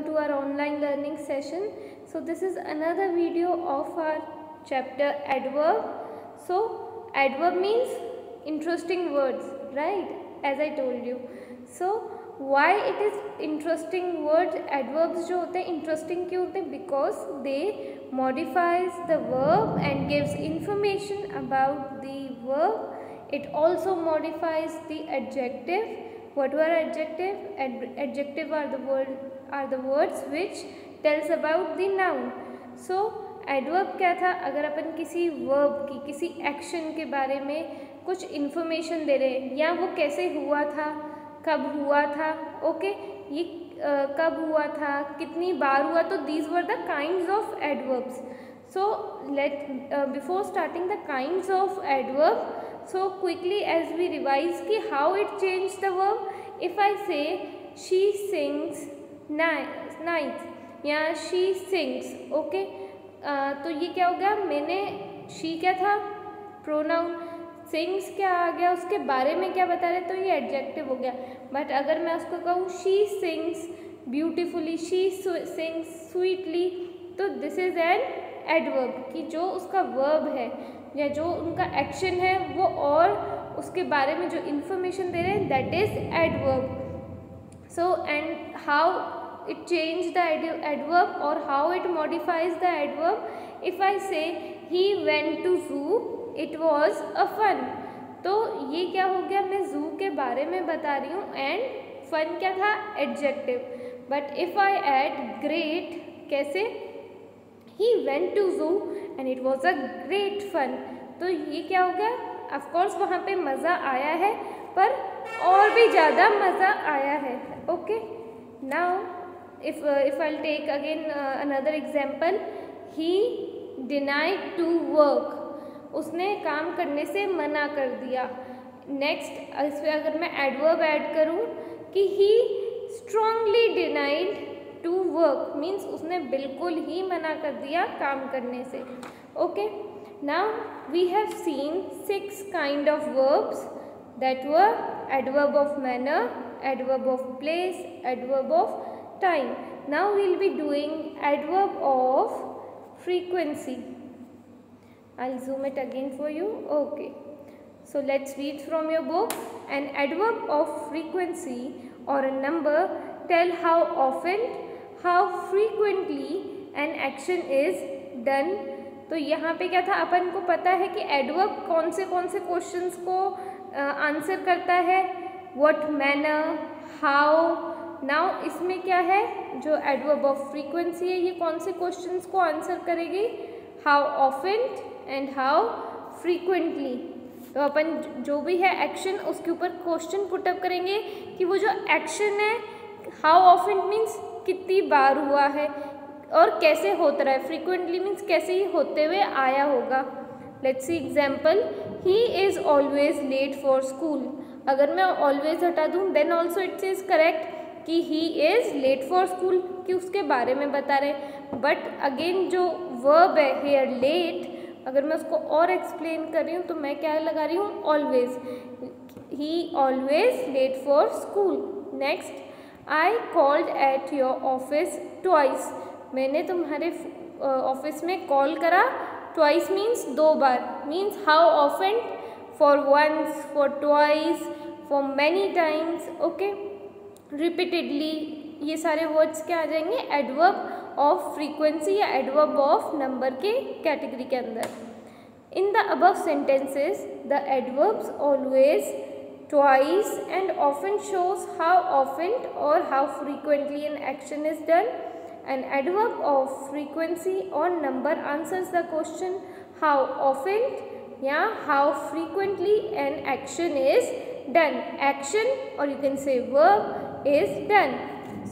to our online learning session. So this is another video of our chapter adverb. So adverb means interesting words, right? As I told you. So why it is interesting words? Adverbs जो होते हैं interesting क्यों होते हैं? Because they modifies the verb and gives information about the verb. It also modifies the adjective. What were adjective? Adjective are the words which tells about the noun. So adverb क्या था? अगर अपन किसी verb की किसी action के बारे में कुछ information दे रहे हैं या वो कैसे हुआ था, कब हुआ था, ओके ये कब हुआ था, कितनी बार हुआ, तो these were the kinds of adverbs. So before starting the kinds of adverb, so quickly as we revise कि how it changed the verb. If I say she sings nights या she sings, ओके तो ये क्या हो गया? मैंने she क्या था? प्रोनाउन. सिंग्स क्या आ गया? उसके बारे में क्या बता रहे? तो ये एडजेक्टिव हो गया. बट अगर मैं उसको कहूँ she sings beautifully, she sings sweetly, तो दिस इज एन एडवर्ब कि जो उसका वर्ब है या जो उनका एक्शन है वो और उसके बारे में जो इन्फॉर्मेशन दे रहे हैं, that is adverb. So and how it change the adverb or how it modifies the adverb. If I say he went to zoo, it was a fun. तो ये क्या हो गया? मैं zoo के बारे में बता रही हूँ एंड fun क्या था? adjective. But if I add great, कैसे? he went to zoo and it was a great fun. तो ये क्या हो गया? of course वहाँ पे मज़ा आया है पर और भी ज़्यादा मज़ा आया है. okay now if I'll take again another example, he denied to work, उसने काम करने से मना कर दिया. नेक्स्ट इसमें अगर मैं एडवर्ब ऐड करूँ कि he strongly denied to work, means उसने बिल्कुल ही मना कर दिया काम करने से. Okay now we have seen 6 kind of verbs that were adverb of manner, adverb of place, adverb of time. Now we'll be doing adverb of frequency. I'll zoom it again for you. Okay, so let's read from your book. An adverb of frequency or a number tell how often, how frequently an action is done. तो यहाँ पे क्या था? अपन को पता है कि adverb कौन से क्वेश्चंस को आंसर करता है. What manner, how. नाउ इसमें क्या है? जो एडवर्ब ऑफ फ्रीक्वेंसी है ये कौन से क्वेश्चंस को आंसर करेगी? How often and how frequently. तो अपन जो भी है एक्शन उसके ऊपर क्वेश्चन पुटअप करेंगे कि वो जो एक्शन है हाउ ऑफन मीन्स कितनी बार हुआ है और कैसे होता रहा है. फ्रीक्वेंटली मीन्स कैसे ही होते हुए आया होगा. Let's see example. He is always late for school. अगर मैं ऑलवेज हटा दूँ then also it's is correct कि he is late for school कि उसके बारे में बता रहे हैं. बट अगेन जो वर्ब है हेयर लेट, अगर मैं उसको और एक्सप्लेन कर रही हूँ तो मैं क्या लगा रही हूँ? ऑलवेज. ही always late for school. Next, I called at your office twice. मैंने तुम्हारे ऑफिस में कॉल करा. ट्वाइस मीन्स 2 बार. Means how often? For once, for twice, for many times. Okay repeatedly. ये सारे वर्ड्स क्या आ जाएंगे? एडवर्ब ऑफ फ्रीक्वेंसी या एडवर्ब ऑफ नंबर के कैटेगरी के अंदर. In the above sentences the adverbs always, twice and often shows how often और how frequently an action is done. An adverb of frequency or number answers the question how often या how frequently an action is done. Action or you can say verb is done.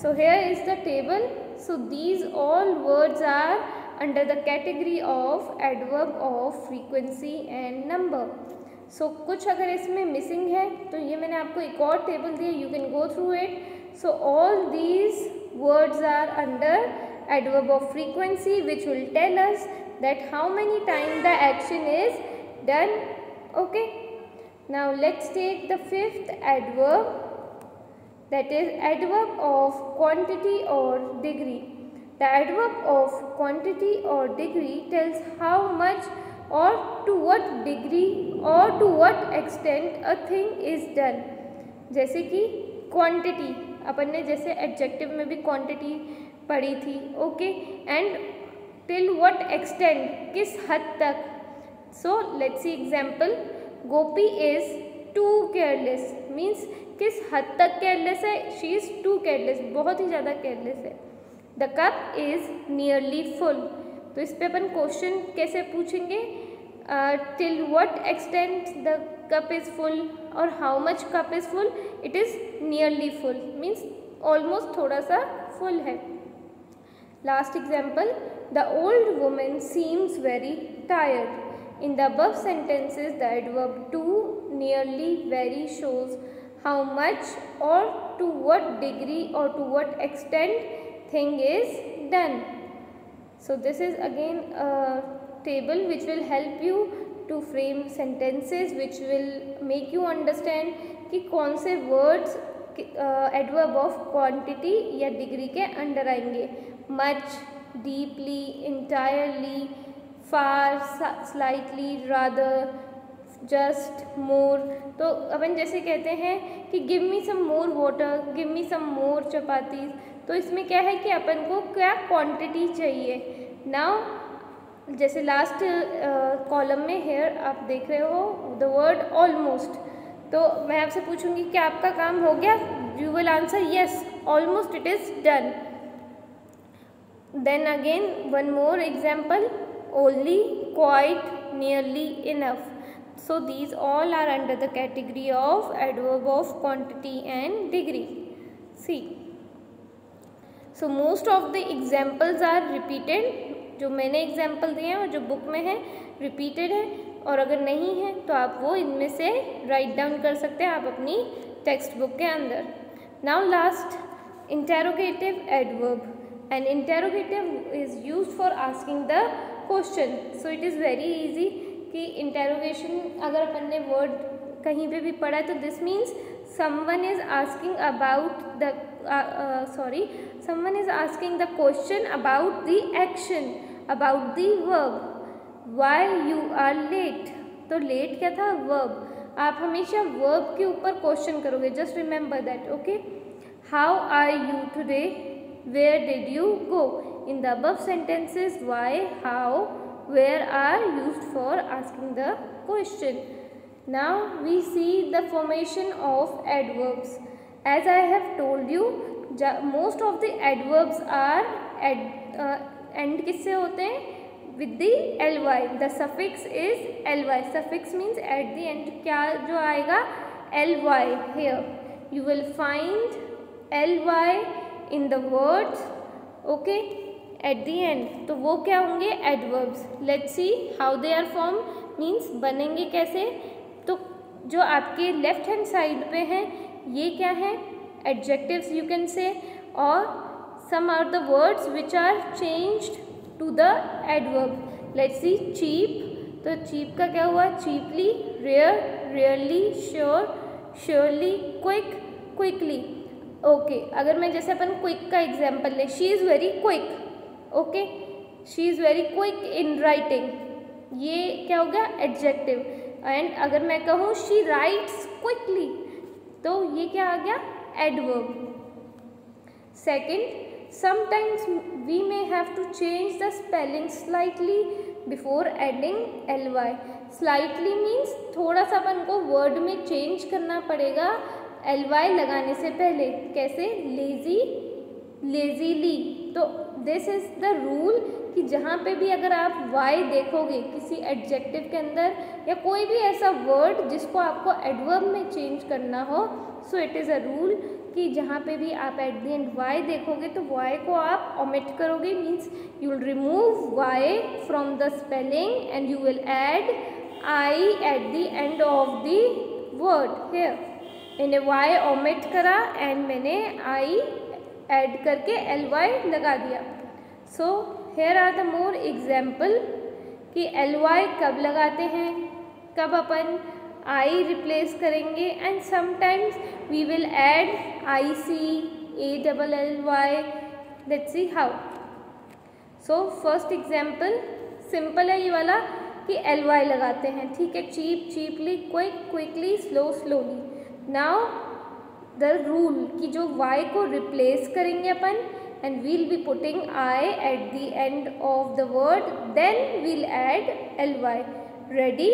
So here is the table. So these all words are under the category of adverb of frequency and number. So कुछ अगर इसमें missing है तो ये मैंने आपको एक और टेबल दी है, you can go through it. So all these words are under adverb of frequency which will tell us that how many times the action is done. Okay, now let's take the 5th adverb that is adverb of quantity or degree. The adverb of quantity or degree tells how much or to what degree or to what extent a thing is done. जैसे कि quantity अपन ने जैसे adjective में भी quantity पढ़ी थी, okay, and till what extent, किस हद तक. So let's see example. Gopi is too careless means किस हद तक केयरलेस है. शी इज़ टू केयरलेस, बहुत ही ज़्यादा केयरलेस है. The cup is nearly full. तो इस पे अपन क्वेश्चन कैसे पूछेंगे, till what extent the cup is full और how much cup is full. It is nearly full means almost थोड़ा सा फुल है. Last example. The old women seems very tired. In the above sentences, the adverb to, nearly, very shows how much or to what degree or to what extent thing is done. So this is again a table which will help you to frame sentences, which will make you understand कि कौन से words adverb of quantity या degree के under आएंगे. Much, deeply, entirely, far, slightly, rather, just, more. तो अपन जैसे कहते हैं कि गिव मी सम मोर वाटर, गिव मी सम मोर चपातीस. तो इसमें क्या है कि अपन को क्या क्वांटिटी चाहिए. नाउ जैसे लास्ट कॉलम में हेयर आप देख रहे हो द वर्ड ऑलमोस्ट. तो मैं आपसे पूछूंगी कि आपका काम हो गया. You will answer yes, almost it is done. Then again one more example. Only, quite, nearly, enough. So these all are under the category of adverb of quantity and degree. See. So most of the examples are repeated. जो मैंने example दिए हैं और जो book में है repeated है, और अगर नहीं है तो आप वो इनमें से write down कर सकते हैं आप अपनी text book के अंदर. Now last, interrogative adverb. An interrogative is used for asking the question. So it is very easy कि इंटेरोगेशन अगर अपन ने वर्ड कहीं पे भी पढ़ा है तो this means someone is asking about the someone is asking the question about the action, about the verb. Why you are late. तो लेट क्या था, वर्ब. आप हमेशा वर्ब के ऊपर क्वेश्चन करोगे. Just remember that. Okay. How are you today, where did you go. In the above sentences, why, how, where are used for asking the question. Now we see the formation of adverbs. As I have told you, most of the adverbs are end किससे होते हैं, with the ly. The suffix is ly. Suffix means at the end क्या जो आएगा, ly. Here you will find ly in the words, okay, at the end. तो वो क्या होंगे, adverbs. Let's see how they are formed. means बनेंगे कैसे. तो जो आपके लेफ्ट हैंड साइड पे हैं ये क्या है, adjectives you can say, और some are the words which are changed to the adverb. Let's see cheap. तो cheap का क्या हुआ, cheaply, rare, rarely, sure, surely, quick, quickly. Okay. अगर मैं जैसे अपन क्विक का एग्जाम्पल ले, she is very quick. Okay. She is very quick in writing. ये क्या हो गया, एडजेक्टिव. एंड अगर मैं कहूँ शी राइट्स क्विकली तो ये क्या आ गया, adverb. Second, sometimes we may have to change the spelling slightly before adding ly. Slightly means थोड़ा सा अपन को वर्ड में चेंज करना पड़ेगा ly लगाने से पहले. कैसे, लेजी, लेजीली. तो दिस इज द रूल कि जहाँ पे भी अगर आप y देखोगे किसी एडजेक्टिव के अंदर या कोई भी ऐसा वर्ड जिसको आपको एडवर्ब में चेंज करना हो, so it is a rule कि जहाँ पे भी आप एट द एंड y देखोगे तो y को आप ओमिट करोगे. Means you will remove y from the spelling and you will add I at the end of the word. Here मैंने y ओमिट करा एंड मैंने I ऐड करके ly लगा दिया. So here are the more example कि ly कब लगाते हैं, कब अपन आई रिप्लेस करेंगे and sometimes we will add ICALLY. Let's see how. So first example simple है ये वाला कि LY लगाते हैं, ठीक है, cheap cheaply, quick quickly, slow slowly. Now the rule कि जो Y को रिप्लेस करेंगे अपन and we'll be putting I at the end of the word, then we'll add ly. Ready,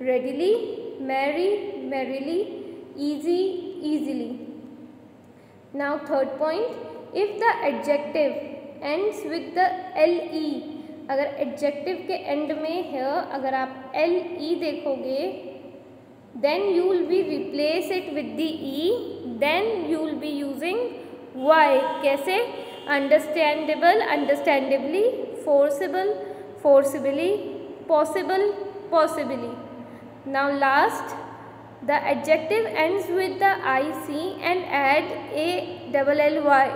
readily, merry, merrily, easy, easily. Now third point, if the adjective ends with the le, अगर adjective के end में है अगर आप le देखोगे, then you will be replace it with the e, then you will be using y. कैसे? Understandable, understandably, forcible, forcibly, possible, possibly. Now last, the adjective ends with the ic and add ALLY.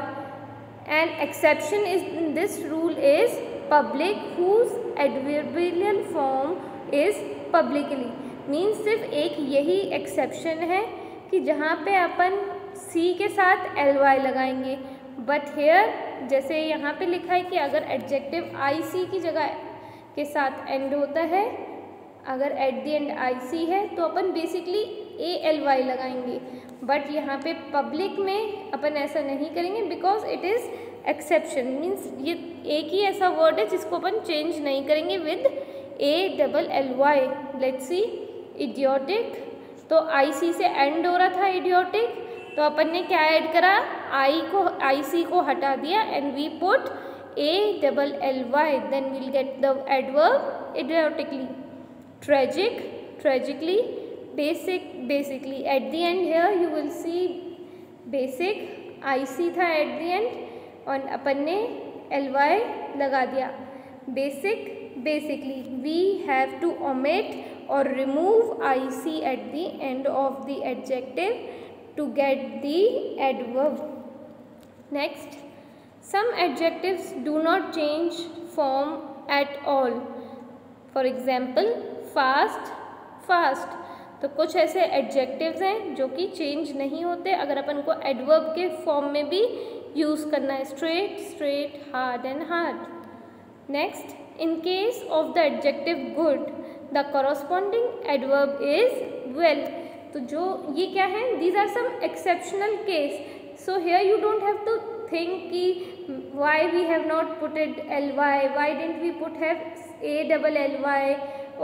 An exception is in this rule is public, whose adverbial form is publicly. Means सिर्फ एक यही exception है कि जहाँ पे अपन सी के साथ ly लगाएंगे. बट हेयर जैसे यहाँ पे लिखा है कि अगर एडजेक्टिव IC की जगह के साथ एंड होता है, अगर एट द एंड IC है तो अपन बेसिकली ALY लगाएंगे. बट यहाँ पे पब्लिक में अपन ऐसा नहीं करेंगे because it is exception. Means ये एक ही ऐसा वर्ड है जिसको अपन चेंज नहीं करेंगे with ALLY. Let's see. Idiotic, तो IC से एंड हो रहा था इडियोटिक, तो अपन ने क्या ऐड करा, IC को हटा दिया and we put ALLY. Then we'll get the adverb idiotically. Tragic, tragically. Basic, basically. At the end here you will see basic, IC था एट द एंड और अपन ने LY लगा दिया. Basic, basically. We have to omit or remove IC at the end of the adjective to get the adverb. Next, some adjectives do not change form at all. For example, fast, fast. तो कुछ ऐसे adjectives हैं जो कि change नहीं होते अगर अपन को adverb के form में भी use करना है. straight, straight, hard and hard. Next, in case of the adjective good, the corresponding adverb is well. तो जो ये क्या है, these are some exceptional case. So here you don't have to think कि why we have not put it ly, why didn't we put have ALLY.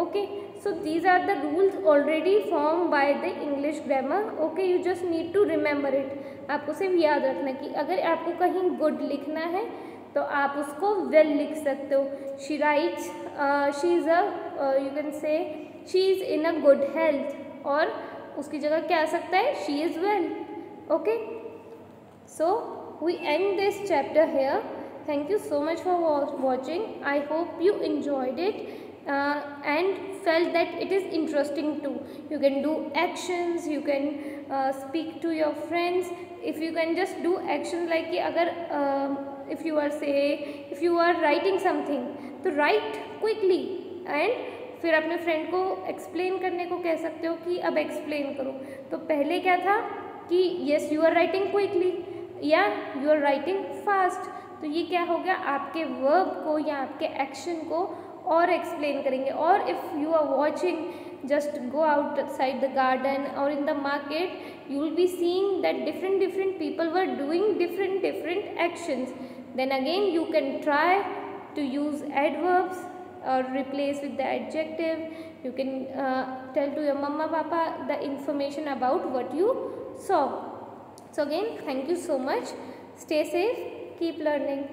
Okay, so these are the rules already formed by the English grammar. Okay, you just need to remember it. आपको सिर्फ याद रखना कि अगर आपको कहीं good लिखना है तो आप उसको well लिख सकते हो. She writes, she is a, you can say, she is in a good health. और उसकी जगह क्या आ सकता है, she is well. Okay, so we end this chapter here. Thank you so much for watching. I hope you enjoyed it and felt that it is interesting too. You can do actions, you can speak to your friends. If you can just do action like कि अगर if you are writing something तो write quickly and फिर अपने friend को explain करने को कह सकते हो कि अब एक्सप्लेन करो. तो पहले क्या था कि yes you are writing quickly या you are writing fast. तो ये क्या हो गया, आपके वर्ब को या आपके एक्शन को और एक्सप्लेन करेंगे. और if you are watching, just go outside the garden or in the market, you will be seeing that different people were doing different actions. Then again you can try to use adverbs or replace with the adjective. You can tell to your mama papa the information about what you saw. So again, thank you so much. Stay safe, keep learning.